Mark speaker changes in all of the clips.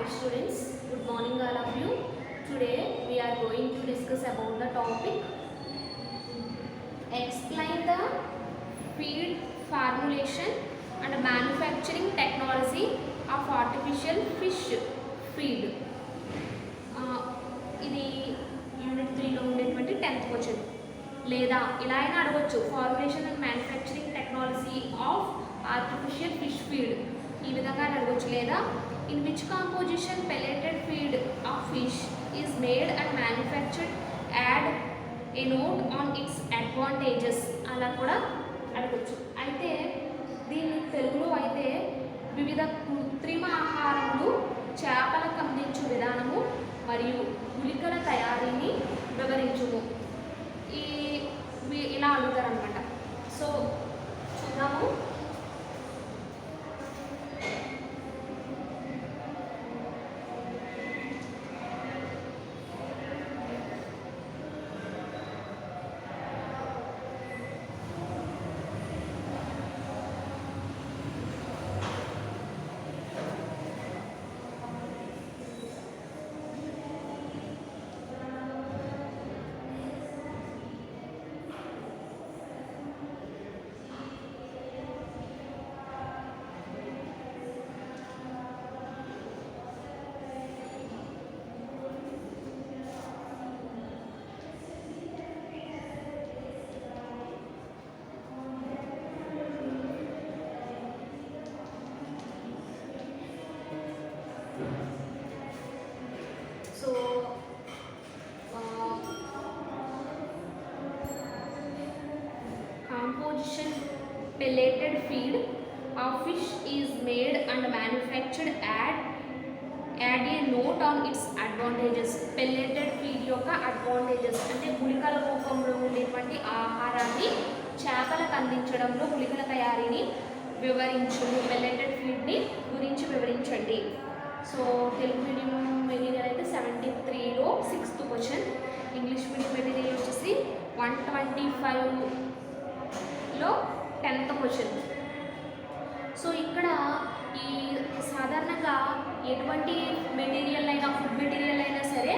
Speaker 1: Hi students, good morning all of you. Today we are going to discuss about the topic explain the feed formulation and manufacturing technology of artificial fish feed. ఇది unit 3లో ఉండేటువంటి 10th question. లేదా ఇలా అయినా అడగొచ్చు, formulation and manufacturing technology of artificial fish feed, ఈ విధంగా అడగొచ్చు. లేదా in which composition pelleted feed of fish is made and manufactured, add a note on its advantages, అలా కూడా అడగొచ్చు. అయితే దీన్ని తెలుగులో అయితే వివిధ కృత్రిమ ఆహారములు చేపలకు అందించు విధానము మరియు గుళికల తయారీని వివరించుము, ఇలా అడుగుతారనమాట. సో చూద్దాము. Composition pelleted feed of fish is made and manufactured. Add a note on its advantages. Pelleted feed యొక్క అడ్వాంటేజెస్ అంటే గుళికల రూపంలో ఉండేటువంటి ఆహారాన్ని చేపలకు అందించడంలో గుళికల తయారీని వివరించండి. పెల్లెటెడ్ ఫీడ్ని గురించి వివరించండి. సో తెలుగు మీడియం మెటీరియల్ అయితే 73లో 6th question, English medium material వచ్చేసి 125లో 10th క్వశ్చన్. సో ఇక్కడ ఈ సాధారణంగా ఎటువంటి మెటీరియల్ అయినా, ఫుడ్ మెటీరియల్ అయినా సరే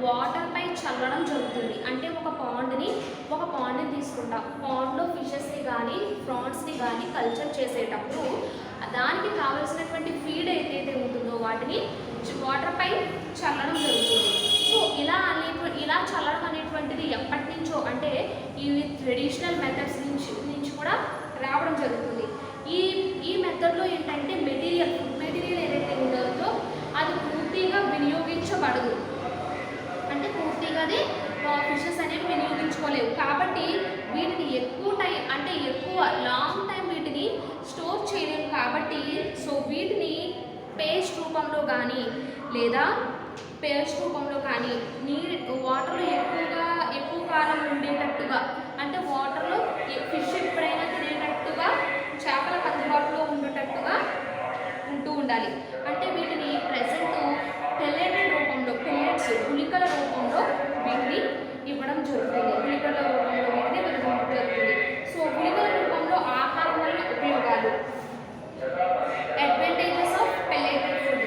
Speaker 1: వాటర్పై చల్లడం జరుగుతుంది. అంటే ఒక పాండ్ని తీసుకుంటాం. పాండ్లో ఫిషెస్ని కానీ ప్రాన్స్ని కానీ కల్చర్ చేసేటప్పుడు దానికి కావలసినటువంటి ఫీడ్ ఏదైతే ఉంటుందో వాటిని వాటర్పై చల్లడం జరుగుతుంది. సో ఇలా చల్లడం అనేటువంటిది ఎప్పటి నుంచో, అంటే ఇవి ట్రెడిషనల్ మెథడ్స్ నుంచి కూడా రావడం జరుగుతుంది. ఈ మెథడ్లో ఏంటంటే ఫుడ్ మెటీరియల్ ఏదైతే ఉంటుందో అది పూర్తిగా వినియోగించబడదు. అంటే పూర్తిగా అది ఫిషెస్ అనేవి వినియోగించుకోలేవు. కాబట్టి వీటిని ఎక్కువ లాంగ్ టైం వీటిని స్టోర్ చేయలేము. కాబట్టి సో వీటిని పేస్ట్ రూపంలో కానీ లేదా వాటర్లో ఎక్కువ కాలం ఉండేటట్టుగా, అంటే వాటర్లో ఫిష్ ఎప్పుడైనా తినేటట్టుగా చేపలకు అందుబాటులో ఉండేటట్టుగా ఉండాలి. అంటే వీటిని ప్రెసెంట్ పెల్లెటెడ్ రూపంలో, గుళికల రూపంలో వీటిని ఇవ్వడం జరుగుతుంది. గుళికల రూపంలో వీటిని ఇవ్వడం జరుగుతుంది. సో గుళికల రూపంలో ఆహారం వల్ల ఉపయోగాలు, అడ్వాంటేజెస్ ఆఫ్ పెల్లెటెడ్ ఫుడ్.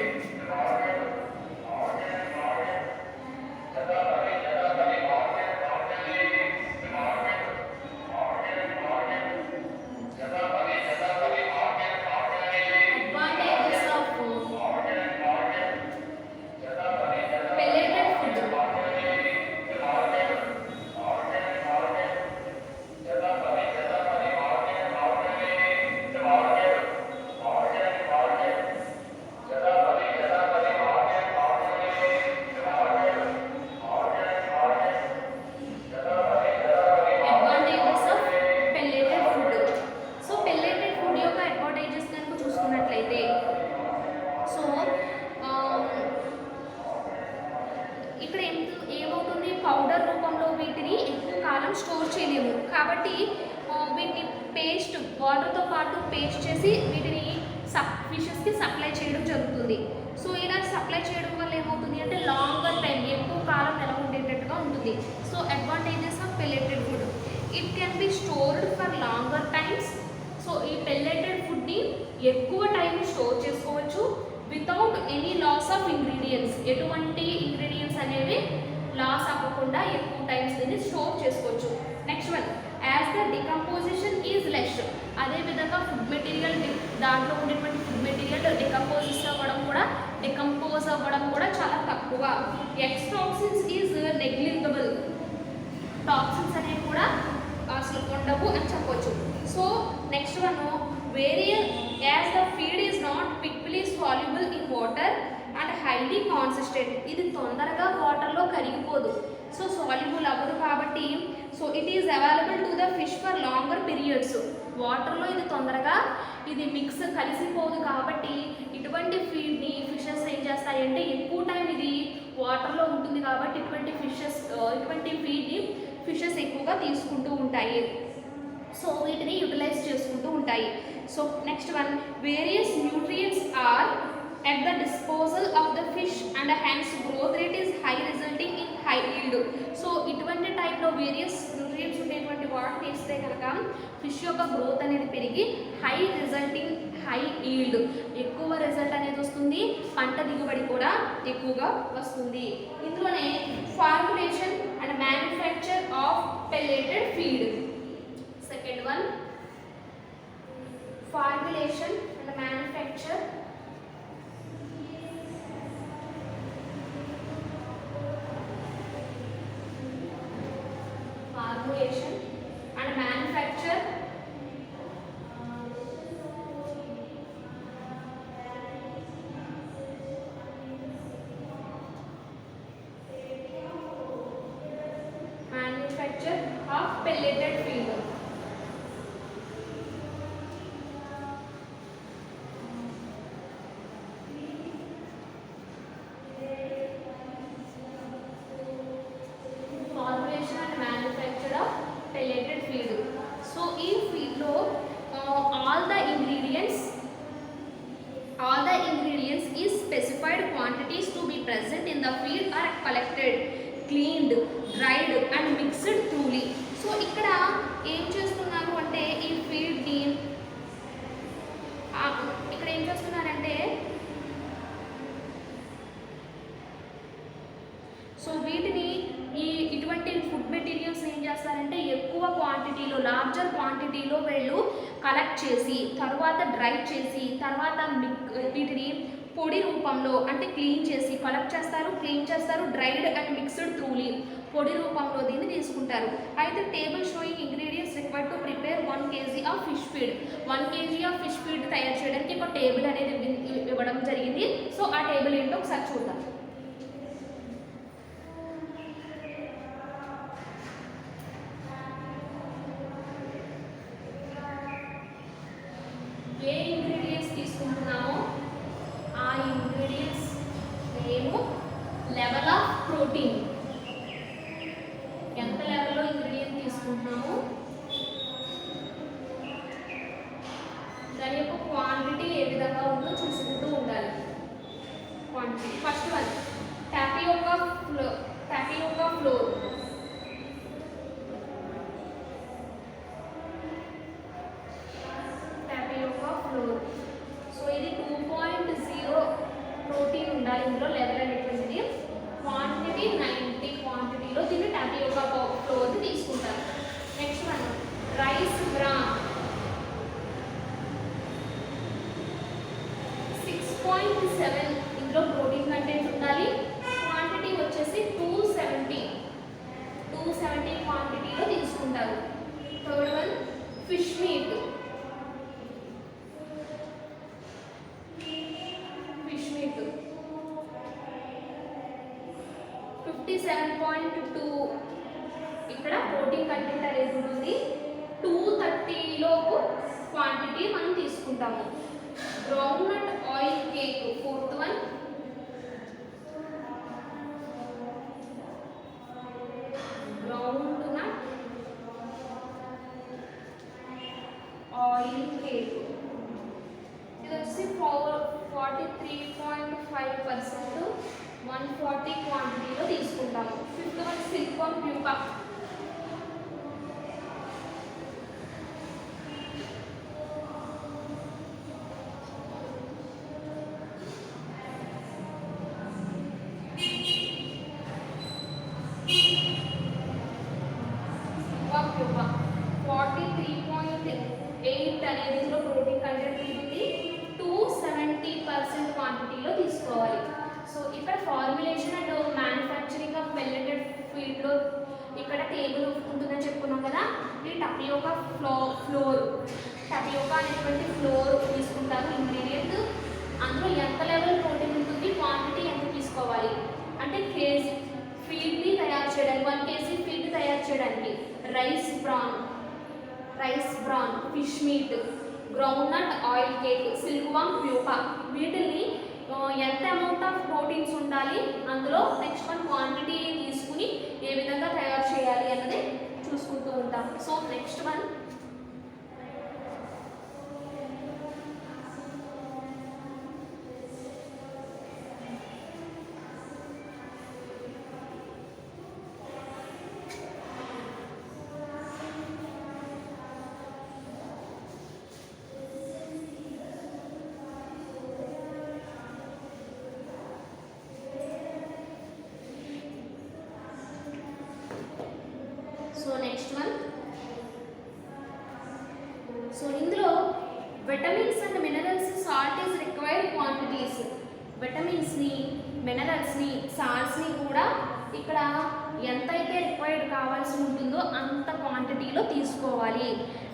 Speaker 1: ఇక్కడ ఏమవుతుంది, పౌడర్ రూపంలో వీటిని ఎక్కువ కాలం స్టోర్ చేయలేము. కాబట్టి వీటిని వాటర్తో పాటు పేస్ట్ చేసి వీటిని ఫిషెస్కి సప్లై చేయడం జరుగుతుంది. సో ఇలా సప్లై చేయడం వల్ల ఏమవుతుంది అంటే లాంగర్ టైం, ఎక్కువ కాలం నిలవ ఉండేటట్టుగా ఉంటుంది. So advantages of pelleted food, it can be stored for longer times. So ఈ పెల్లెటెడ్ ఫుడ్ని ఎక్కువ టైం స్టోర్ చేసుకోవచ్చు. Without any loss of ingredients. ఎటువంటి ఇంగ్రీడియంట్స్ అనేవి లాస్ అవ్వకుండా ఎక్కువ టైమ్స్ దీన్ని స్టోర్ చేసుకోవచ్చు. Next one, as the decomposition is less. అదేవిధంగా ఫుడ్ మెటీరియల్ దాంట్లో ఉండేటువంటి ఫుడ్ మెటీరియల్ డికంపోజ్ అవ్వడం కూడా చాలా తక్కువ. Ex toxins is negligible. Toxins అనేవి కూడా అసలు ఉండవు అని చెప్పొచ్చు. So next one, various as the feed is not quickly soluble in water and highly consistent. ఇది తొందరగా వాటర్లో కరిగిపోదు, సో సాల్యుబుల్ అవ్వదు కాబట్టి so it is available to the fish for longer periods. వాటర్లో ఇది తొందరగా మిక్స్ కలిసిపోదు కాబట్టి ఇటువంటి ఫీడ్ని ఫిషెస్ ఏం చేస్తాయంటే ఎక్కువ టైం ఇది వాటర్లో ఉంటుంది కాబట్టి ఇటువంటి ఫీడ్ని ఫిషెస్ ఎక్కువగా తీసుకుంటూ ఉంటాయి. సో వీటిని యూటిలైజ్ చేసుకుంటూ ఉంటాయి. So next one, various nutrients are at the disposal of the fish and hence growth rate is high resulting in high yield. So ఇటువంటి టైప్లో వేరియస్ న్యూట్రియంట్స్ ఉండేటువంటి వాటిని ఇస్తే కనుక ఫిష్ యొక్క గ్రోత్ అనేది పెరిగి హై ఈల్డ్, ఎక్కువ రిజల్ట్ అనేది వస్తుంది, పంట దిగుబడి కూడా ఎక్కువగా వస్తుంది. ఇందులోనే formulation and manufacture of pelleted feed. Second one, formulation and manufacture and manufacture of pelleted feed. Quantities to be present in the feed are collected, cleaned, dried and mixed thoroughly. So ఇక్కడ ఏం చేస్తున్నారు అంటే ఈ ఫీడ్ని ఇక్కడ ఏం చేస్తున్నారంటే so వీటిని ఇటువంటి ఫుడ్ మెటీరియల్స్ ఏం చేస్తారంటే ఎక్కువ క్వాంటిటీలో లార్జర్ క్వాంటిటీలో వీళ్ళు కలెక్ట్ చేసి తర్వాత డ్రై చేసి తర్వాత వీటిని పొడి రూపంలో అంటే కలెక్ట్ చేస్తారు డ్రైడ్ అండ్ మిక్స్డ్ త్రూలీ పొడి రూపంలో దీన్ని తీసుకుంటారు. అయితే table showing ingredients required to prepare 1 kg of fish feed. 1 kg of fish feed తయారు చేయడానికి ఒక టేబుల్ అనేది ఇవ్వడం జరిగింది. సో ఆ టేబుల్ ఏంటో ఒకసారి చూద్దాం. ఏ ఇంగ్రీడియంట్స్ తీసుకుంటున్నామో ఆ ingredients name, level of protein, ఎంత లెవెల్లో ఇంగ్రీడియంట్ తీసుకుంటున్నామో దాని యొక్క క్వాంటిటీ ఏ విధంగా ఉందో చూసుకుంటూ ఉండాలి. Quantity first one, tapioca floor. So ఇది 2.0 ప్రోటీన్ ఉండాలి ఇందులో, లెవెల్ అనేటువంటిది. క్వాంటిటీ 90 క్వాంటిటీలో దీన్ని టాపియోకా ఫ్లోర్ తీసుకుంటారు. నెక్స్ట్ వన్, రైస్ బ్రాన్ 6.7 ఇందులో ప్రోటీన్ కంటెంట్ ఉండాలి. క్వాంటిటీ వచ్చేసి 270 క్వాంటిటీలో తీసుకుంటారు. థర్డ్ వన్, ఫిష్ మీట్ 57.2 ఇక్కడ ప్రోటీన్ కంటెంట్ అనేది ఉంటుంది. 230 క్వాంటిటీ మనం తీసుకుంటాము. Groundnut oil cake fourth one, groundnut oil cake ఇది వచ్చి 43.5% 140 క్వాంటిటీలో తీసుకుంటాము. ఫిఫ్త్ వన్, సిలికాన్ ప్యూపా ఫీడ్లో ఇక్కడ టేబుల్ ఉంటుందని చెప్పుకున్నాం కదా. ఈ టపియోకా ఫ్లోర్ టపియోకా అనేటువంటి ఫ్లోర్ తీసుకుంటారు ఇంగ్రీడియంట్. అందులో ఎంత లెవెల్ ప్రోటీన్ ఉంటుంది, క్వాంటిటీ ఎంత తీసుకోవాలి అంటే కేజీ ఫీడ్ని తయారు చేయడానికి 1 kg ఫీడ్ తయారు చేయడానికి rice bran, fish meat, groundnut oil cake, silkworm pupa, వీటిని ఎంత అమౌంట్ ఆఫ్ ప్రోటీన్స్ ఉండాలి అందులో నెక్స్ట్ వన్ క్వాంటిటీ తీసుకుని ఏ విధంగా తయారు చేయాలి అన్నది చూసుకుంటూ ఉంటాం. సో నెక్స్ట్ వన్ ఇందులో vitamins and minerals salt is required quantities. విటమిన్స్ని, మినరల్స్ని, సాల్ట్స్ని కూడా ఇక్కడ ఎంతైతే రిక్వైర్డ్ కావాల్సి ఉంటుందో అంత క్వాంటిటీలో తీసుకోవాలి.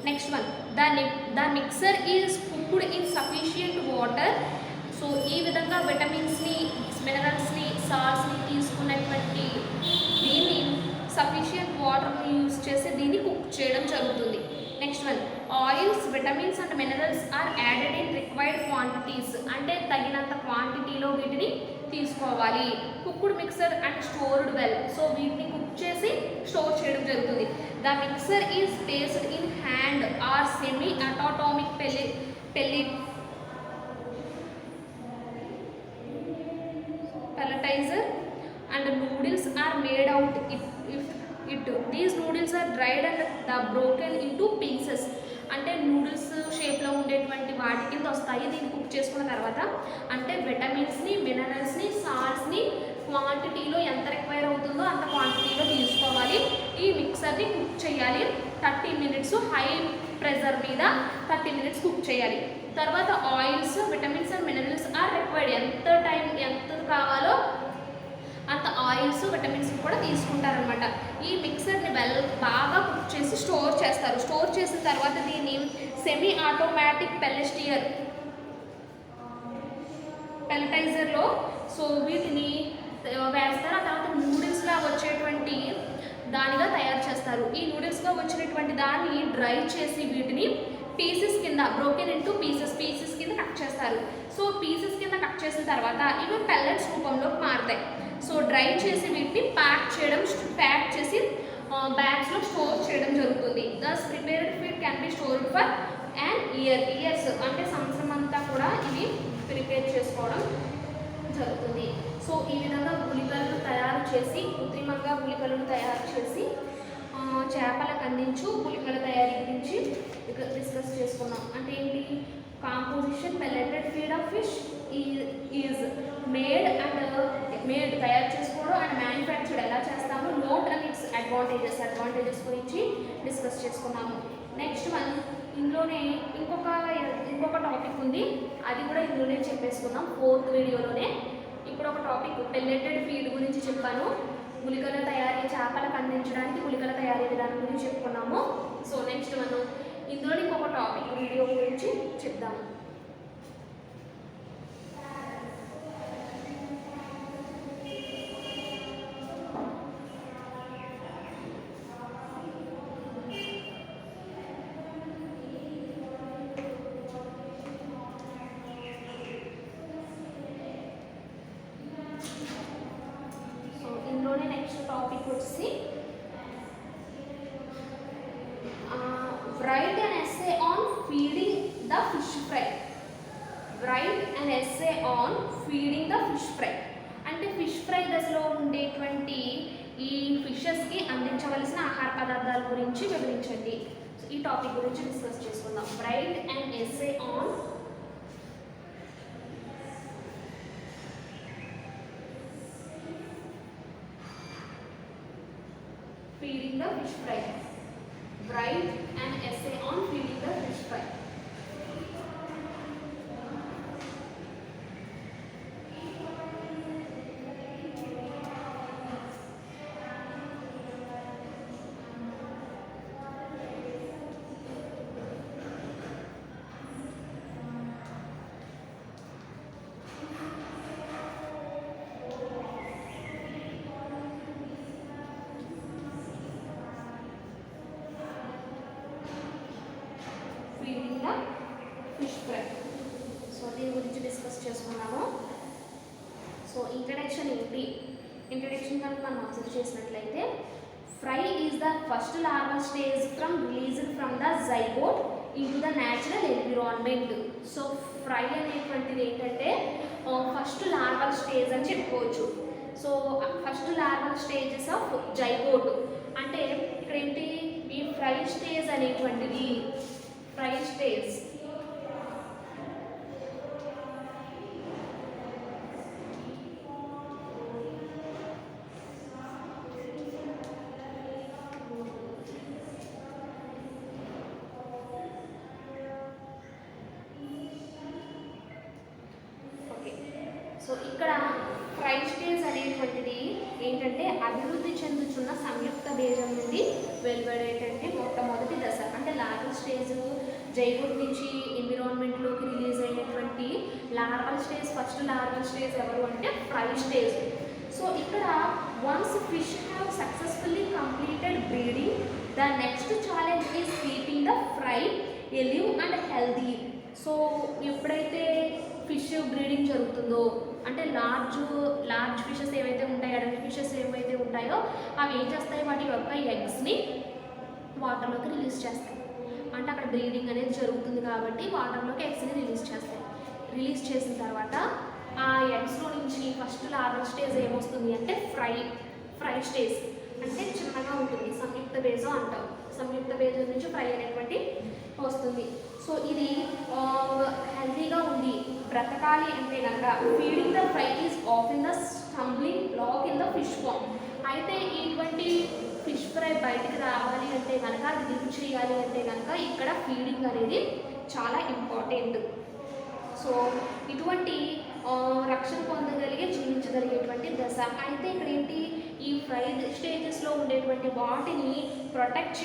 Speaker 1: Next one the mixer is cooked in sufficient water. So ఈ విధంగా విటమిన్స్ని, మినరల్స్ని, సాల్ట్స్ని తీసుకున్నటువంటి దీన్ని సఫిషియంట్ వాటర్ని యూజ్ చేసి దీన్ని కుక్ చేయడం జరుగుతుంది. Next one oils, vitamins and minerals are added in required quantities. అంటే తగినంత క్వాంటిటీలో వీటిని తీసుకోవాలి. Cooked mixer and stored well. So వీటిని కుక్ చేసి స్టోర్ చేయడం జరుగుతుంది. The mixer is placed in hand or semi automatic pelletizer and noodles are made out it. These noodles are dried and broken into pieces. అంటే noodles షేప్లో ఉండేటువంటి వాటి కింద వస్తాయి. దీన్ని కుక్ చేసుకున్న తర్వాత అంటే విటమిన్స్ని, మినరల్స్ని, సాల్ట్స్ని క్వాంటిటీలో ఎంత రిక్వైర్ అవుతుందో అంత క్వాంటిటీలో తీసుకోవాలి. ఈ మిక్సర్ని కుక్ చేయాలి 30 minutes హై ప్రెషర్ మీద 30 minutes కుక్ చేయాలి. తర్వాత oils, vitamins and minerals are required. ఎంత కావాలో అంత ఆయిల్స్, విటమిన్స్ కూడా తీసుకుంటారనమాట. ఈ మిక్సర్ని బాగా కుక్ చేసి స్టోర్ చేస్తారు. స్టోర్ చేసిన తర్వాత దీన్ని సెమీ ఆటోమేటిక్ పెల్లటైజర్లో సో వీటిని వేస్తారు. ఆ తర్వాత నూడిల్స్లా వచ్చేటువంటి దానిగా తయారు చేస్తారు. ఈ నూడిల్స్గా వచ్చినటువంటి దాన్ని డ్రై చేసి వీటిని పీసెస్ కింద బ్రోకెన్ ఇంటూ పీసెస్ కింద కట్ చేస్తారు. సో పీసెస్ కింద కట్ చేసిన తర్వాత ఇవి పెల్లెట్స్ రూపంలోకి మారుతాయి. సో డ్రై చేసి వీటిని ప్యాక్ చేసి బ్యాగ్స్లో స్టోర్ చేయడం జరుగుతుంది. Thus prepared feed can be stored for years. అంటే సంవత్సరం అంతా కూడా ఇవి ప్రిపేర్ చేసుకోవడం జరుగుతుంది. సో ఈ విధంగా గుళికలను తయారు చేసి, కృత్రిమంగా గుళికలను తయారు చేసి చేపలకు అందించు గుళికల తయారీ గురించి డిస్కస్ చేసుకున్నాం. అంటే ఏంటి? Composition pelleted feed of fish is made తయారు చేసుకోవడం అండ్ మ్యానుఫ్యాక్చర్డ్ ఎలా చేస్తాము, నోట్ అండ్ ఇట్స్ అడ్వాంటేజెస్ గురించి డిస్కస్ చేసుకున్నాము. నెక్స్ట్ వన్ ఇందులోనే ఇంకొక టాపిక్ ఉంది, అది కూడా ఇందులోనే చెప్పేసుకున్నాం 4th వీడియోలోనే. ఇప్పుడు ఒక టాపిక్ పెల్లెటెడ్ ఫీడ్ గురించి చెప్పాను. గుళికల తయారీ, చేపలకు అందించడానికి గుళికల తయారీ విధానం గురించి చెప్పుకున్నాము. సో నెక్స్ట్ మనం ఇందులో ఇంకొక టాపిక్ వీడియో గురించి చెప్దాము. ఇందులోనే నెక్స్ట్ టాపిక్ వచ్చి write an essay on feeding the fish fry. Write an essay on feeding the fish fry. అంటే ఫిష్ ఫ్రై దశలో ఉండేటువంటి ఈ ఫిషెస్కి అందించవలసిన ఆహార పదార్థాల గురించి వివరించండి. ఈ టాపిక్ గురించి డిస్కస్ చేసుకుందాం. Right and essay on feeding the fish fry. Write an essay on feeding the fish fry. దీని గురించి డిస్కస్ చేసుకున్నాము. సో ఇంట్రడక్షన్ ఏంటి? ఇంట్రడక్షన్ కనుక మనం అబ్జర్వ్ చేసినట్లయితే, fry is the first larval stage from released from the zygote in to the natural environment. So fry అనేటువంటిది ఏంటంటే first larval stage అని చెప్పుకోవచ్చు. So first larval stages of zygote అంటే ఇక్కడ ఏంటి, ఈ ఫ్రై స్టేజ్ అనేటువంటిది ఫ్రై స్టేజ్ సో ఇక్కడ ఫ్రై స్టేజ్ అనేటువంటిది ఏంటంటే అభివృద్ధి చెందుతున్న సంయుక్త బీజం నుండి వెలువడేటంటే మొట్టమొదటి దశ. అంటే లార్వల్ స్టేజ్ జైగోట్ నుంచి ఎన్విరాన్మెంట్లోకి రిలీజ్ అయినటువంటి larval stage, first larval stage ఎవరు అంటే ఫ్రై స్టేజ్. సో ఇక్కడ once fish have successfully completed breeding, the next challenge is keeping the fry alive and healthy. So ఎప్పుడైతే ఫిష్ బ్రీడింగ్ జరుగుతుందో అంటే large fishes ఏవైతే ఉంటాయో, అడవి ఫిషెస్ ఏవైతే ఉంటాయో అవి ఏం చేస్తాయి, వాటి యొక్క ఎగ్స్ని వాటర్లోకి రిలీజ్ చేస్తాయి. అంటే అక్కడ బ్రీడింగ్ అనేది జరుగుతుంది కాబట్టి వాటర్లోకి ఎగ్స్ని రిలీజ్ చేస్తాయి. రిలీజ్ చేసిన తర్వాత ఆ ఎగ్స్లో నుంచి ఫస్ట్ లార్వల్ స్టేజ్ ఏమొస్తుంది అంటే ఫ్రై స్టేజ్. అంటే చిన్నగా ఉంటుంది, సంయుక్త బేజం అంటాం. సంయుక్త బేజం నుంచి ఫ్రై అనేటువంటి వస్తుంది. సో ఇది హెల్తీగా ఉంది, బ్రతకాలి అంటే కనుక feeding the fry is of in the stumbling black in the fish form. అయితే ఇటువంటి ఫిష్ ఫ్రై బయటికి రావాలి అంటే కనుక, అది లివ్ చేయాలి అంటే కనుక ఇక్కడ ఫీడింగ్ అనేది చాలా ఇంపార్టెంట్. సో ఇటువంటి రక్షణ పొందగలిగే, జీవించగలిగేటువంటి దశ. అయితే ఇక్కడ ఏంటి, ఈ ఫ్రై స్టేజెస్లో ఉండేటువంటి వాటిని ప్రొటెక్ట్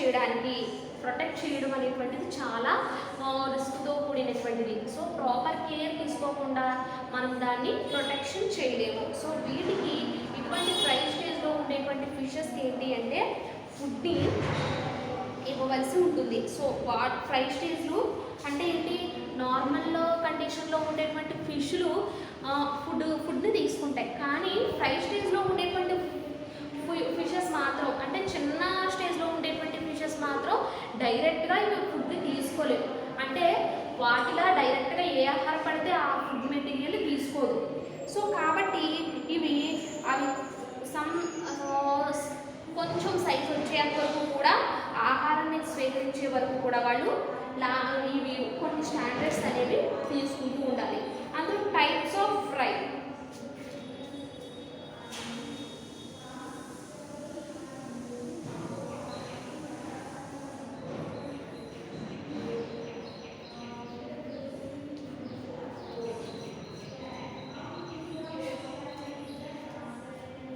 Speaker 1: చేయడం అనేటువంటిది చాలా రిస్క్తో కూడినటువంటిది. సో ప్రాపర్ కేర్ తీసుకోకుండా మనం దాన్ని ప్రొటెక్షన్ చేయలేము. సో వీటికి ఇటువంటి ఫ్రై స్టేజ్లో ఉండేటువంటి ఫిషెస్కి ఏంటి అంటే ఫుడ్ని ఇవ్వవలసి ఉంటుంది. సో ఫ్రై స్టేజ్లు అంటే ఏంటి, నార్మల్ కండిషన్లో ఉండేటువంటి ఫిష్లు ఫుడ్ని తీసుకుంటాయి. కానీ ఫ్రై స్టేజ్లో ఉండేటువంటి ఫిషెస్ మాత్రం, అంటే చిన్న స్టేజ్లో ఉండేటువంటి ఫిషెస్ మాత్రం డైరెక్ట్గా ఇవి ఫుడ్ని తీసుకోలేవు. అంటే వాటిలా డైరెక్ట్గా ఏ ఆహారం పడితే ఆ ఫుడ్ మెటీరియల్ తీసుకోదు. సో కాబట్టి అవి కొంచెం సైజ్ వచ్చేంత వరకు కూడా, ఆహారాన్ని స్వీకరించే వరకు కూడా వాళ్ళు ఇవి కొన్ని స్టాండర్డ్స్ అనేవి తీసుకుంటూ ఉండాలి. అందులో types of fry,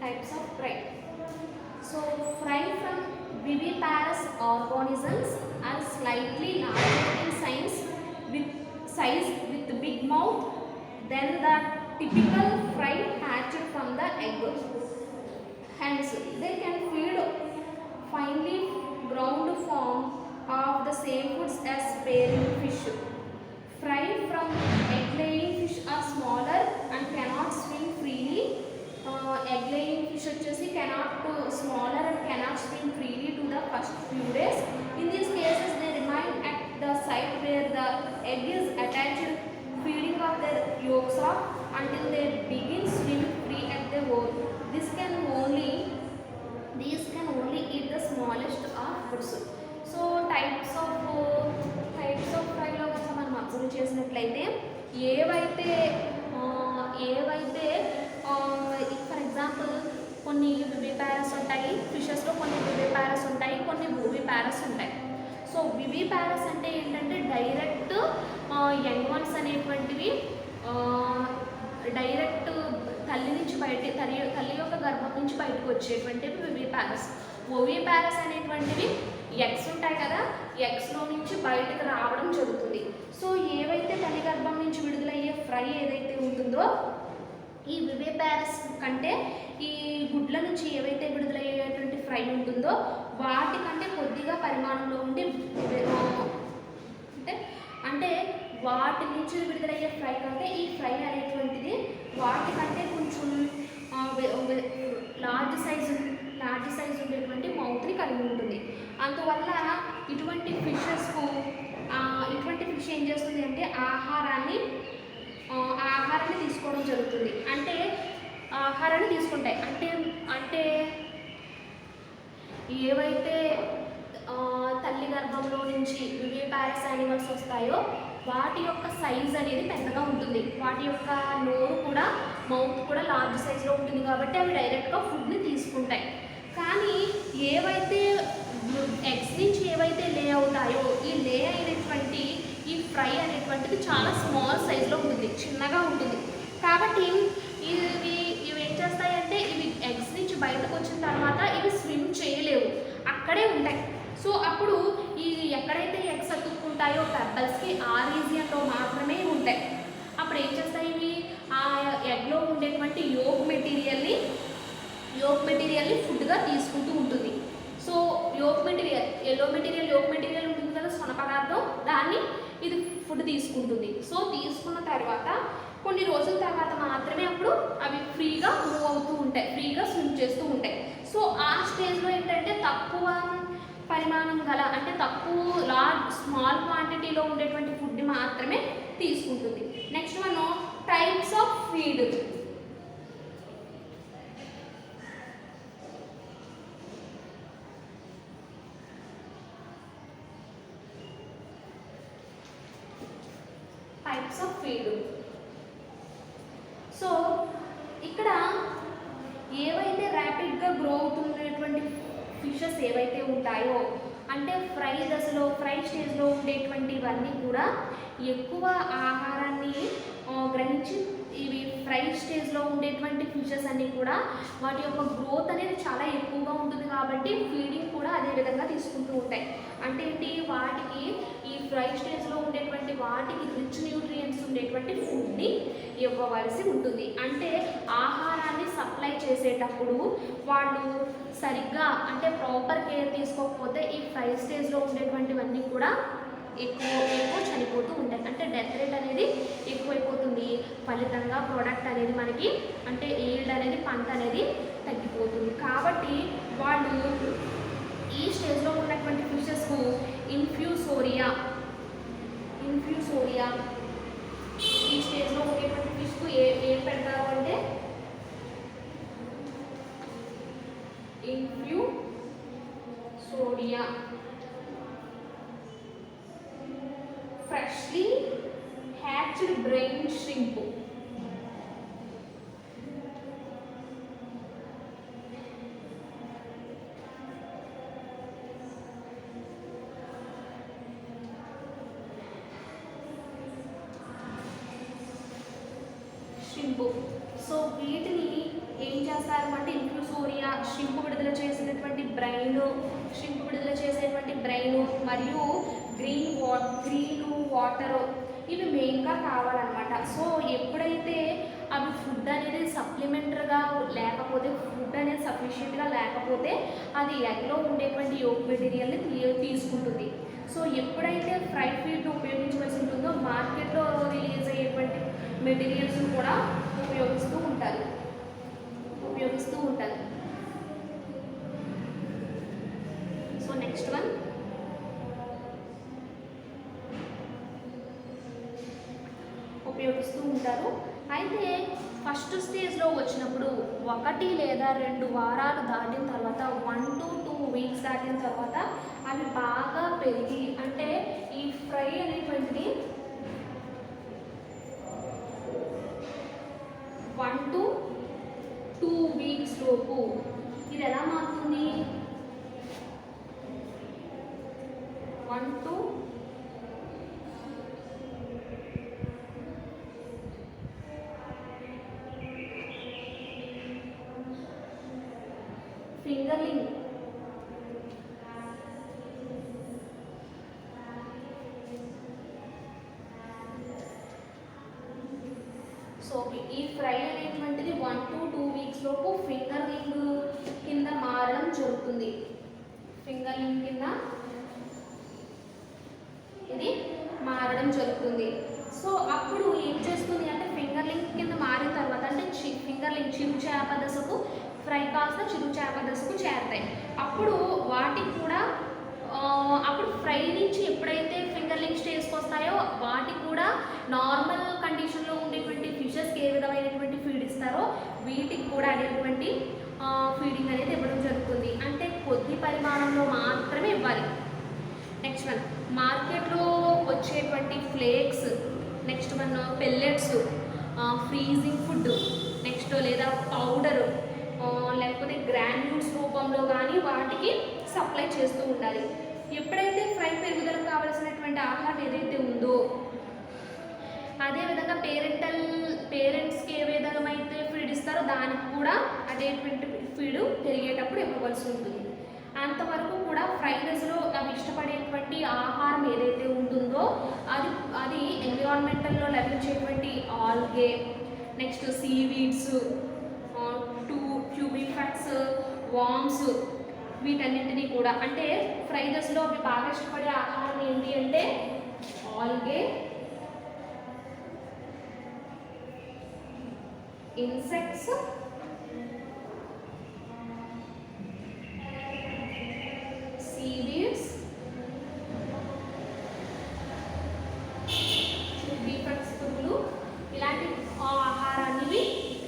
Speaker 1: types of fry. So fry from viviparous organisms are slightly larger in size with big mouth than the typical fry hatched from the egg. Hence they can feed finely ground form of the same foods as parent fish. Fry from egg-laying fish are smaller and cannot swim freely. Egg-laying fish వచ్చేసి smaller and cannot swim freely to the first few days. In these cases, they remain at the site where the egg is attached, feeding off their yolks off until they begin swimming free at the hole. These can only eat the smallest of foods. So types of fry లో కనుక మనం observe చేసినట్లయితే ఏవైతే for example కొన్ని వివిపారస్ ఉంటాయి ఫిషెస్లో, కొన్ని వివిపారస్ ఉంటాయి, కొన్ని ఓవిపారస్ ఉంటాయి. సో వివిపారస్ అంటే ఏంటంటే డైరెక్ట్ యంగ్ వన్స్ అనేటువంటివి డైరెక్ట్ తల్లి యొక్క గర్భం నుంచి బయటకు వచ్చేటువంటివి వివిపారస్. ఓవిపారస్ అనేటువంటివి ఎగ్స్ ఉంటాయి కదా, ఎగ్స్లో నుంచి బయటకు రావడం జరుగుతుంది. సో ఏవైతే తల్లి గర్భం నుంచి విడుదలయ్యే ఫ్రై ఏదైతే ఉంటుందో, ఈ వివిపారస్ కంటే ఈ గుడ్ల నుంచి ఏవైతే విడుదలయ్యేటువంటి ఫ్రై ఉంటుందో వాటికంటే కొద్దిగా పరిమాణంలో ఉండి అంటే వాటి నుంచి విడుదలయ్యే ఫ్రై కంటే ఈ ఫ్రై అనేటువంటిది వాటికంటే కొంచెం లార్జ్ సైజ్ ఉండేటువంటి మౌత్ని కలిగి ఉంటుంది. అందువల్ల ఇటువంటి ఫిషెస్కు ఇటువంటి ఫిష్ ఏం చేస్తుంది అంటే ఆహారాన్ని తీసుకోవడం జరుగుతుంది. అంటే ఆహారాన్ని తీసుకుంటాయి అంటే ఏవైతే తల్లి గర్భంలో నుంచి వివిపారస్ యానిమల్స్ వస్తాయో వాటి యొక్క సైజ్ అనేది పెద్దగా ఉంటుంది. వాటి యొక్క నోరు కూడా మౌత్ కూడా లార్జ్ సైజ్లో ఉంటుంది కాబట్టి అవి డైరెక్ట్గా ఫుడ్ని తీసుకుంటాయి. కానీ ఏవైతే ఎగ్స్ నుంచి ఏవైతే లే అవుతాయో ఈ లే అయినటువంటి ఈ ఫ్రై అనేటువంటిది చాలా స్మాల్ సైజ్లో ఉంటుంది, చిన్నగా ఉంటుంది. కాబట్టి ఇవి ఏం చేస్తాయంటే ఇవి ఎగ్స్ నుంచి బయటకు వచ్చిన తర్వాత ఇవి స్విమ్ చేయలేవు, అక్కడే ఉంటాయి. సో అప్పుడు ఈ ఎక్కడైతే ఎగ్స్ అతుక్కుంటాయో పెబ్బల్స్కి ఆ రీజియన్లో మాత్రమే ఉంటాయి. అప్పుడు ఏం చేస్తాయి ఇవి ఆ ఎగ్లో ఉండేటువంటి యోక్ మెటీరియల్ని ఫుడ్గా తీసుకుంటూ ఉంటుంది. సో యోక్ మెటీరియల్ ఉంటుంది కదా, సొన పదార్థం, దాన్ని ఇది ఫుడ్ తీసుకుంటుంది. సో తీసుకున్న తర్వాత కొన్ని రోజుల తర్వాత మాత్రమే అప్పుడు అవి ఫ్రీగా మూవ్ అవుతూ ఉంటాయి, ఫ్రీగా స్విమ్ చేస్తూ ఉంటాయి. సో ఆ స్టేజ్లో ఏంటంటే తక్కువ పరిమాణం గల అంటే స్మాల్ క్వాంటిటీలో ఉండేటువంటి ఫుడ్ని మాత్రమే తీసుకుంటుంది. నెక్స్ట్ మనం టైప్స్ ఆఫ్ ఫీడ్. సో ఇక్కడ ఏవైతే ర్యాపిడ్గా గ్రో అవుతున్నటువంటి ఫిషెస్ ఏవైతే ఉంటాయో అంటే ఫ్రై స్టేజ్లో ఉండేటువంటివన్నీ కూడా ఎక్కువ ఆహారాన్ని గ్రహించి ఇవి ఫ్రై స్టేజ్లో ఉండేటువంటి ఫిషెస్ అన్నీ కూడా వాటి యొక్క గ్రోత్ అనేది చాలా ఎక్కువగా ఉంటుంది కాబట్టి ఫీడింగ్ కూడా అదే విధంగా తీసుకుంటూ ఉంటాయి. అంటే ఏంటి, వాటికి ఈ ఫ్రై స్టేజ్లో ఉండేటువంటి వాటికి రిచ్ న్యూట్రియంట్స్ ఉండేటువంటి ఫుడ్ని ఇవ్వవలసి ఉంటుంది. అంటే ఆహారాన్ని సప్లై చేసేటప్పుడు వాళ్ళు సరిగ్గా అంటే ప్రాపర్ కేర్ తీసుకోకపోతే ఈ ఫ్రై స్టేజ్లో ఉండేటువంటివన్నీ కూడా ఎక్కువ చనిపోతూ ఉంటాయి. అంటే డెత్ రేట్ అనేది ఎక్కువైపోతుంది. ఫలితంగా ప్రోడక్ట్ అనేది మనకి అంటే ఈల్డ్ అనేది పంట అనేది తగ్గిపోతుంది. కాబట్టి వాళ్ళు ఈ స్టేజ్లో ఉన్నటువంటి ఫిషెస్కు ఇన్ఫ్యూసోరియా ఈ స్టేజ్లో ఉండేటువంటి ఫిష్కు ఏం పెడతారు అంటే infusoria freshly hatched brine shrimp. So వీటిని ఏం చేస్తారు అంటే ఇన్ఫ్యూసోరియా షింప్ విడుదల చేసేటువంటి బ్రెయిన్ మరియు గ్రీన్ వాటర్ ఇవి మెయిన్గా కావాలన్నమాట. సో ఎప్పుడైతే అవి ఫుడ్ అనేది సప్లిమెంటరీగా లేకపోతే ఫుడ్ అనేది సఫిషియెంట్గా లేకపోతే అది ఎగ్లో ఉండేటువంటి యోక్ మెటీరియల్ని తీసుకుంటుంది. సో ఎప్పుడైతే ఫ్రై ఫీడ్ని ఉపయోగించవలసి ఉంటుందో మార్కెట్లో రిలీజ్ అయ్యేటువంటి మెటీరియల్స్ కూడా ఉపయోగిస్తూ ఉంటారు. సో నెక్స్ట్ వన్ ఉపయోగిస్తూ ఉంటారు. అయితే ఫస్ట్ స్టేజ్లో వచ్చినప్పుడు 1 లేదా 2 వారాలు దాటిన తర్వాత 1 to 2 వీక్స్ దాటిన తర్వాత అవి బాగా పెరిగి అంటే ఈ ఫ్రై అనేటువంటిది 1 to 2 వీక్స్ లోపు ఇది ఎలా మారుతుంది, 1 to ఫింగర్లింగ్. సో ఈ ఫ్రై అనేటువంటిది 1 to 2 వీక్స్ లోపు ఫింగర్లింగ్ కింద మారడం జరుగుతుంది. ఇది మారడం జరుగుతుంది. సో అప్పుడు ఏం చేస్తుంది అంటే ఫింగర్లింగ్ కింద మారిన తర్వాత అంటే ఫింగర్లింగ్ చిరు చేప దశకు ఫ్రై కాస్త చిరు చేప దశకు చేరుతాయి. అప్పుడు వాటికి కూడా అప్పుడు ఫ్రై నుంచి ఎప్పుడైతే ఫింగర్లింగ్ స్టేజ్కి వస్తాయో వాటికి కూడా నార్మల్ కండిషన్లో ఉండేటువంటి ఫిషెస్కి ఏ విధమైనటువంటి ఫీడ్ ఇస్తారో వీటికి కూడా అనేటువంటి ఫీడింగ్ అనేది ఇవ్వడం జరుగుతుంది. అంటే కొద్ది పరిమాణంలో మాత్రమే ఇవ్వాలి. నెక్స్ట్ వన్ మార్కెట్లో వచ్చేటువంటి flakes, next one pellets, freezing food, next లేదా పౌడరు లేకపోతే గ్రాన్యూల్స్ రూపంలో కానీ వాటికి సప్లై చేస్తూ ఉండాలి. ఎప్పుడైతే ఫ్రై పెరుగుదలకు కావలసినటువంటి ఆహారం ఏదైతే ఉందో అదేవిధంగా పేరెంట్స్కి ఏ విధమైతే ఫీడ్ ఇస్తారో దానికి కూడా అదేటువంటి ఫీడు పెరిగేటప్పుడు ఇవ్వవలసి ఉంటుంది. అంతవరకు కూడా ఫ్రై దశలో అవి ఇష్టపడేటువంటి ఆహారం ఏదైతే ఉంటుందో అది ఎన్విరాన్మెంటల్లో లభించేటువంటి ఆల్గే, నెక్స్ట్ సీవీడ్స్, ట్యూబిఫాక్స్, వామ్స్, వీటన్నింటినీ కూడా అంటే ఫ్రై దశలో అవి బాగా ఇష్టపడే ఆహారం ఏంటి అంటే ఆల్గే, ఇన్సెక్ట్స్, సీవీడ్స్, ట్యూబిఫాక్స్ పురుగులు ఇలాంటి ఆహారాన్ని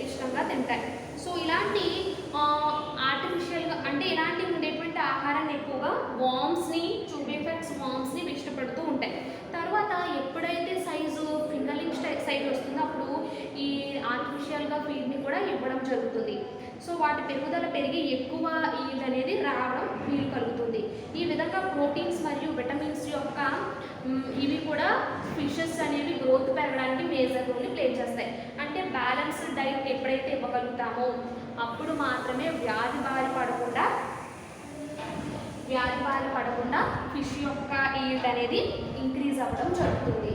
Speaker 1: ఇష్టంగా తింటాయి. సో ఇలాంటి ఆర్టిఫిషియల్గా అంటే ఇలాంటి ఉండేటువంటి ఆహారాన్ని ఎక్కువగా వామ్స్ని, ట్యూబిఫాక్స్ వామ్స్ని ఇష్టపడుతూ ఉంటాయి. తర్వాత ఎప్పుడైతే సైజు ఫింగర్లింగ్ సైజ్ వస్తుందో అప్పుడు ఈ ఆర్టిఫిషియల్గా ఫీడ్ని కూడా ఇవ్వడం జరుగుతుంది. సో వాటి పెరుగుదల పెరిగి ఎక్కువ ఈల్డ్ అనేది రావడం వీలు కలుగుతుంది. ఈ విధంగా ప్రోటీన్స్ మరియు విటమిన్స్ యొక్క ఇవి కూడా ఫిషెస్ అనేవి గ్రోత్ పెరగడానికి మేజర్ రోల్ని ప్లే చేస్తాయి. అంటే బ్యాలెన్స్డ్ డైట్ ఎప్పుడైతే ఇవ్వగలుగుతామో అప్పుడు మాత్రమే వ్యాధి బారి పడకుండా ఫిష్ యొక్క ఈల్డ్ అనేది ఇంక్రీజ్ అవ్వడం జరుగుతుంది.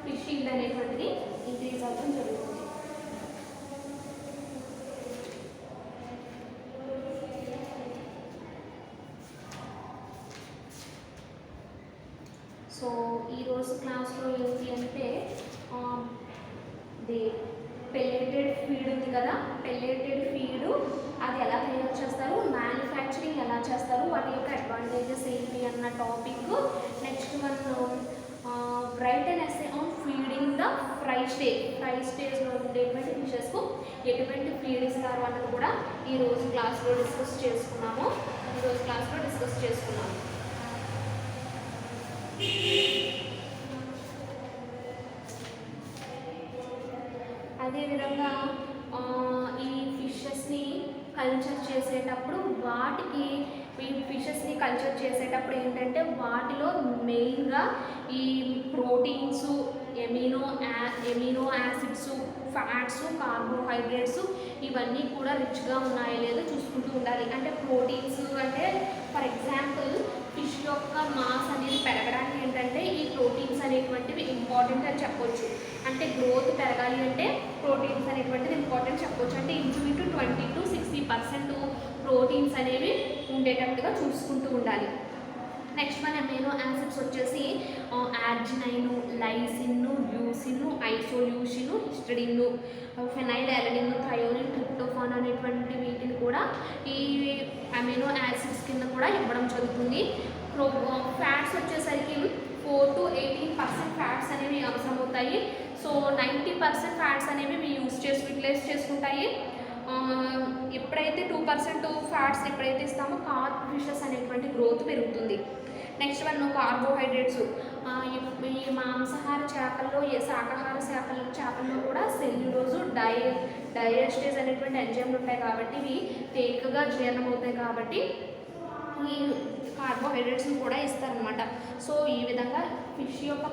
Speaker 1: ఫిష్ ఈల్డ్ అనేటువంటిది ఇంక్రీజ్ అవ్వడం జరుగుతుంది. సో ఈరోజు క్లాస్లో ఏంటి అంటే పెల్లెటెడ్ ఫీడ్ ఉంది కదా, పెల్లెటెడ్ ఫీడు అది ఎలా తయారు చేస్తారు, మ్యానుఫ్యాక్చరింగ్ ఎలా చేస్తారు, వాటి యొక్క అడ్వాంటేజెస్ ఏంటి అన్న topic. Next one right and essay on feeding the fry స్టేజ్లో ఉండేటువంటి ఫిషెస్కు ఎటువంటి ఫీడ్ ఇస్తారు అన్నది కూడా ఈరోజు క్లాస్లో డిస్కస్ చేసుకున్నాము. అదేవిధంగా ఈ ఫిషెస్ని కల్చర్ చేసేటప్పుడు ఏంటంటే వాటిలో మెయిన్గా ఈ proteins, amino acids, fats, carbohydrates ఇవన్నీ కూడా రిచ్గా ఉన్నాయో లేదో చూసుకుంటూ ఉండాలి. అంటే ప్రోటీన్స్ అంటే ఫర్ ఎగ్జాంపుల్ ఫిష్ యొక్క మాస్ అనేది పెరగడానికి ఏంటంటే ఈ ప్రోటీన్స్ అనేటువంటివి ఇంపార్టెంట్ అని చెప్పొచ్చు. అంటే గ్రోత్ పెరగాలి అంటే ప్రోటీన్స్ అనేటువంటిది ఇంపార్టెంట్ చెప్పొచ్చు. అంటే ఇంచుమించు 20 to 60% ప్రోటీన్స్ అనేవి ఉండేటట్టుగా చూసుకుంటూ ఉండాలి. నెక్స్ట్ మన అమైనో యాసిడ్స్ వచ్చేసి arginine, lysine, leucine, isoleucine, histidine, phenylalanine, threonine, tryptophan అనేటువంటి వీటిని కూడా ఈ అమైనో యాసిడ్స్ కింద కూడా ఇవ్వడం జరుగుతుంది. ఫ్యాట్స్ వచ్చేసరికి 4 to 18% ఫ్యాట్స్ అనేవి అవసరమవుతాయి. సో 90% ఫ్యాట్స్ అనేవి యూటిలైజ్ చేసుకుంటాయి. ఎప్పుడైతే 2% ఫ్యాట్స్ ఎప్పుడైతే ఇస్తామో కార్ప్ ఫిషెస్ అనేటువంటి గ్రోత్ పెరుగుతుంది. Next one carbohydrates. ఈ మాంసాహార చేపల్లో శాకాహార చేపల్లో కూడా సెల్యులోజు డైఎస్టేజ్ అనేటువంటి ఎంజైమ్లు ఉంటాయి కాబట్టి ఇవి తేలికగా జీర్ణమవుతాయి కాబట్టి ఈ కార్బోహైడ్రేట్స్ని కూడా ఇస్తారనమాట. సో ఈ విధంగా ఫిష్ యొక్క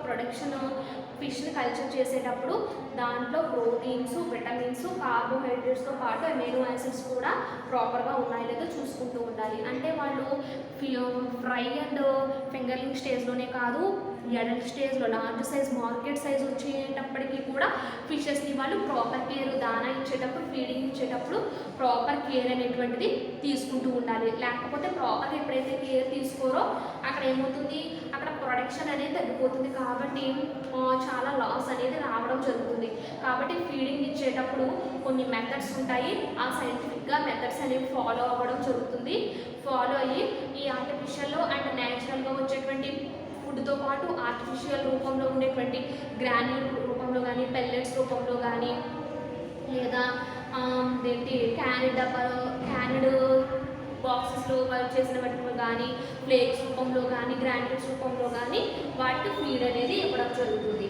Speaker 1: ఫిష్ని కల్చర్ చేసేటప్పుడు దాంట్లో ప్రోటీన్స్, విటమిన్స్, కార్బోహైడ్రేట్స్తో పాటు అమైనో యాసిడ్స్ కూడా ప్రాపర్గా ఉన్నాయో లేదో చూసుకుంటూ ఉండాలి. అంటే వాళ్ళు ఫ్రై అండ్ ఫింగర్లింగ్ స్టేజ్లోనే కాదు, అడల్ట్ స్టేజ్లో లార్జ్ సైజ్ మార్కెట్ సైజ్ వచ్చేటప్పటికి కూడా ఫిషెస్ని వాళ్ళు ప్రాపర్ కేర్, దానా ఇచ్చేటప్పుడు, ఫీడింగ్ ఇచ్చేటప్పుడు ప్రాపర్ కేర్ అనేటువంటిది తీసుకుంటూ ఉండాలి. లేకపోతే ప్రాపర్గా ఎప్పుడైతే కేర్ తీసుకోరో అక్కడ ఏమవుతుంది, అక్కడ ప్రొడక్షన్ అనేది తగ్గిపోతుంది. కాబట్టి చాలా లాస్ అనేది రావడం జరుగుతుంది. కాబట్టి ఫీడింగ్ ఇచ్చేటప్పుడు కొన్ని మెథడ్స్ ఉంటాయి, ఆ సైంటిఫిక్గా మెథడ్స్ అనేవి ఫాలో అవ్వడం జరుగుతుంది. ఫాలో అయ్యి ఈ ఆర్టిఫిషియల్ అండ్ న్యాచురల్గా వచ్చేటువంటి ఫుడ్తో పాటు ఆర్టిఫిషియల్ రూపంలో ఉండేటువంటి గ్రాన్యూల్ రూపంలో కానీ, పెల్లెట్స్ రూపంలో కానీ, లేదా ఏంటి క్యానిడ్ బాక్సెస్లో వర్క్ చేసిన వాటిలో కానీ, ఫ్లేక్స్ రూపంలో కానీ, గ్రాన్యూల్స్ రూపంలో కానీ వాటికి ఫీడ్ అనేది ఇవ్వడం జరుగుతుంది.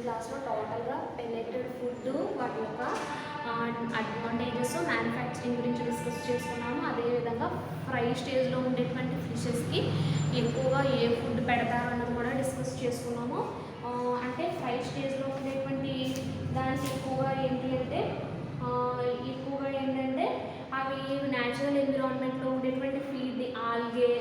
Speaker 1: క్లాస్లో టోటల్గా పెల్లెటెడ్ ఫుడ్, వాటి యొక్క అడ్వాంటేజెస్, మ్యానుఫ్యాక్చరింగ్ గురించి డిస్కస్ చేసుకున్నాము. అదేవిధంగా ఫ్రై స్టేజ్లో ఉండేటువంటి ఫిషెస్కి ఎక్కువగా ఏ ఫుడ్ పెడతారు అన్నది కూడా డిస్కస్ చేసుకున్నాము. అంటే ఫ్రై స్టేజ్లో ఉండేటువంటి దానికి ఎక్కువగా ఏంటంటే అవి న్యాచురల్ ఎన్విరాన్మెంట్లో ఉండేటువంటి ఫీడ్ని, ఆల్గే,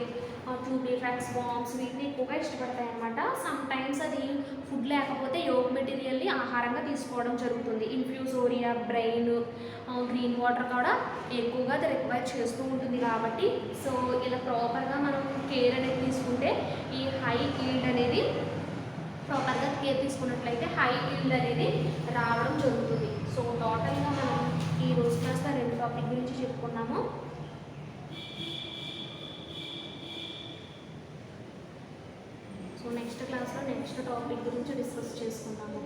Speaker 1: ట్యూబిఫాక్స్, వామ్స్ వీటిని ఎక్కువగా ఇష్టపడతాయి అన్నమాట. సమ్ టైమ్స్ అది ఫుడ్ లేకపోతే యోగ్ మెటీరియల్ని ఆహారంగా తీసుకోవడం జరుగుతుంది. ఇన్ఫ్యూజోరియా, బ్రెయిన్, గ్రీన్ వాటర్ కూడా ఎక్కువగా అది రిక్వైర్ చేస్తూ ఉంటుంది. కాబట్టి సో ఇలా ప్రాపర్గా మనం కేర్ అనేది తీసుకుంటే ఈ హై ఈల్డ్ అనేది, ప్రాపర్గా కేర్ తీసుకున్నట్లయితే హై ఈల్డ్ అనేది రావడం జరుగుతుంది. సో టోటల్గా మనం ఈ రోజు క్లాస్లో 2 టాపిక్ గురించి చెప్పుకున్నాము. సో నెక్స్ట్ క్లాస్లో నెక్స్ట్ టాపిక్ గురించి డిస్కస్ చేసుకున్నాము.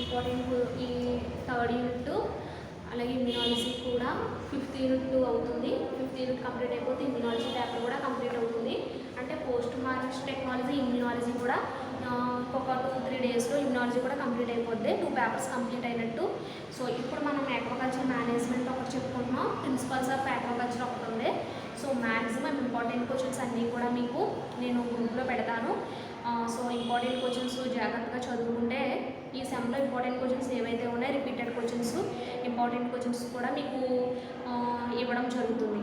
Speaker 1: ఇంపార్టెంట్ ఈ 3rd యూనిట్, అలాగే ఇమ్యూనాలజీ కూడా 5th యూనిట్ అవుతుంది. 5th యూనిట్ కంప్లీట్ అయిపోతే ఇమ్యూనాలజీ పేపర్ కూడా కంప్లీట్ అవుతుంది. అంటే పోస్ట్ మార్కెట్ టెక్నాలజీ, ఇమ్యూనాలజీ కూడా ఒక 2-3 డేస్లో ఇమ్యూనాలజీ కూడా కంప్లీట్ అయిపోద్ది. 2 పేపర్స్ కంప్లీట్ అయినట్టు. సో ఇప్పుడు మనం ఆక్వాకల్చర్ మేనేజ్మెంట్ ఒకటి చెప్పుకుంటున్నాం, ప్రిన్సిపల్స్ ఆఫ్ ఆక్వాకల్చర్ ఒకటి ఉంది. సో మ్యాక్సిమం ఇంపార్టెంట్ క్వశ్చన్స్ అన్నీ కూడా మీకు నేను గ్రూప్లో పెడతాను. సో ఇంపార్టెంట్ క్వశ్చన్స్ జాగ్రత్తగా చదువుకుంటే ఈ సెమ్లో ఇంపార్టెంట్ క్వశ్చన్స్ ఏవైతే ఉన్నాయో, రిపీటెడ్ క్వశ్చన్స్, ఇంపార్టెంట్ క్వశ్చన్స్ కూడా మీకు ఇవ్వడం జరుగుతుంది.